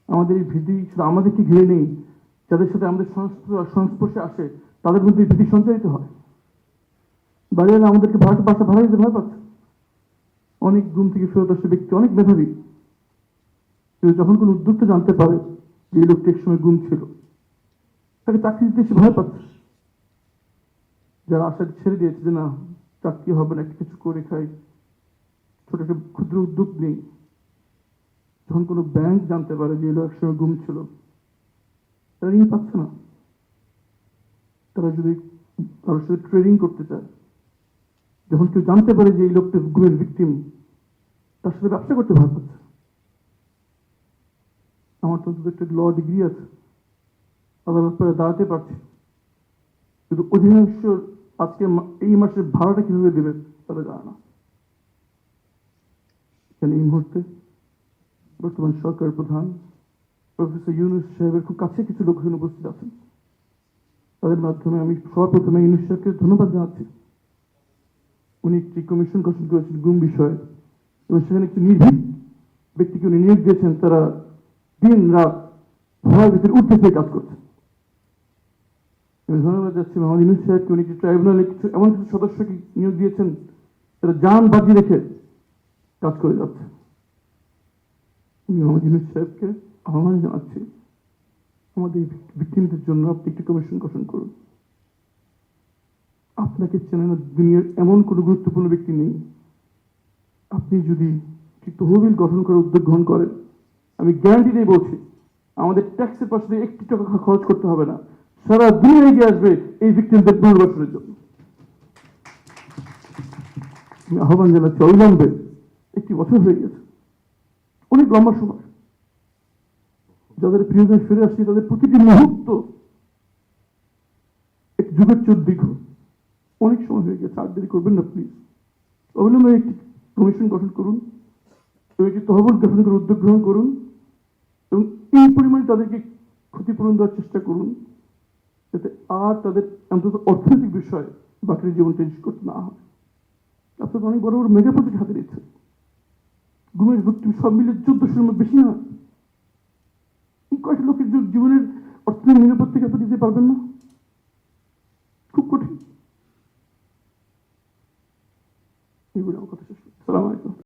আমাদের এই ভীতি শুধু আমাদেরকে ঘিরে নেই, যাদের সাথে আমাদের সংস্পর্শে আসে তাদের মধ্যে ভীতি সঞ্চারিত হয়। বাড়িওয়ালা আমাদেরকে বাসা ভাড়া দিতে ভয় পাচ্ছে। অনেক ঘুম থেকে ফেরত আসে ব্যক্তি, অনেক মেধাবী, কিন্তু যখন কোনো উদ্যোক্তা জানতে পারে যে এই লোকটি একসময় গুম ছিল, তাকে চাকরি দিতে সে ভয় পাচ্ছে। যারা আশা ছেড়ে দিয়েছে যে না চাকরি হবে না, একটা কিছু করে খাই, ছোট একটা ক্ষুদ্র উদ্যোগ নেই, যখন কোনো ব্যাংক জানতে পারে যে এই লোক একসময় গুম ছিল, তারা ঋণ পাচ্ছে না। তারা যদি কারোর সাথে ট্রেডিং করতে চায়, যখন কেউ জানতে পারে যে এই লোকটা গুমের ভিকটিম, তার সাথে ব্যবসা করতে ভয় পাচ্ছে। আমার তো একটা ল ডিগ্রি আছে, আদালত করে দাঁড়াতে পারছি, কিন্তু অধিকাংশ আজকে এই মাসের ভাড়াটা কিভাবে দেবে তারা জানে না। এখানে এই মুহূর্তে বর্তমান সরকার প্রধান প্রফেসর ইউনূস সাহেবের খুব কাছে কিছু লোক এখানে উপস্থিত আছেন। তাদের মাধ্যমে আমি সর্বপ্রথমে ইউনূস সাহেবকে ধন্যবাদ জানাচ্ছি। উনি একটি কমিশন গঠন করেছেন গুম বিষয়ে, এবং সেখানে একটি নির্ভীক ব্যক্তিকে উনি নিয়োগ দিয়েছেন। তারা দিন রাত ভয়ের ভিতরে উঠতে পেয়ে কাজ করছে। আমি ধন্যবাদ যাচ্ছি মোহাম্মদ ইউনূস সাহেবকে। উনি একটি ট্রাইব্যুনালে কিছু এমন কিছু সদস্যকে নিয়োগ দিয়েছেন তারা জান বাজি রেখে কাজ করে যাচ্ছে। আমি মোহাম্মদ ইউনূস সাহেবকে আহ্বান জানাচ্ছি, আমাদের ভিক্টিমদের জন্য আপনি একটি কমিশন গঠন করুন। আপনাকে চেনে না দুনিয়ার এমন কোনো গুরুত্বপূর্ণ ব্যক্তি নেই। আপনি যদি একটি তহবিল গঠন করার উদ্যোগ গ্রহণ করেন, আমি গ্যারান্টি দিয়ে বলছি আমাদের ট্যাক্সের পাশে একটি টাকা খরচ করতে হবে না, সারা দুনিয়া এগিয়ে আসবে এই ভিক্টিমদের পুনর্বাসনের জন্য। আমি আহ্বান জানাচ্ছি অবিলম্বে, একটি বছর হয়ে গেছে, অনেক লম্বা সময়। যাদের প্রিয়জন ফিরে আসছে তাদের প্রতিটি মুহূর্ত এক যুগের চোখ দীর্ঘ। অনেক সময় হয়ে গেছে, আর দেরি করবেন না প্লিজ। অবিলম্বে একটি কমিশন গঠন করুন এবং একটি তহবিল গঠন করে উদ্যোগ গ্রহণ করুন, এবং এই পরিমাণে তাদেরকে ক্ষতিপূরণ দেওয়ার চেষ্টা করুন যাতে আর তাদের অন্তত অর্থনৈতিক বিষয়ে বাকির জীবন চেঞ্জ করতে না হয়। আপনাদের অনেক বড় বড় মেগা প্রজেক্ট হাতে নিচ্ছে, ঘুমের ভিক্টিম সব মিলে 1400-এর বেশি না। এই কয়েকটা লোকের জীবনের অর্থনৈতিক নিরাপত্তা আপনি দিতে পারবেন না, খুব কঠিন। এইগুলো আমার কথা শেষ। সালাম আলাইকুম।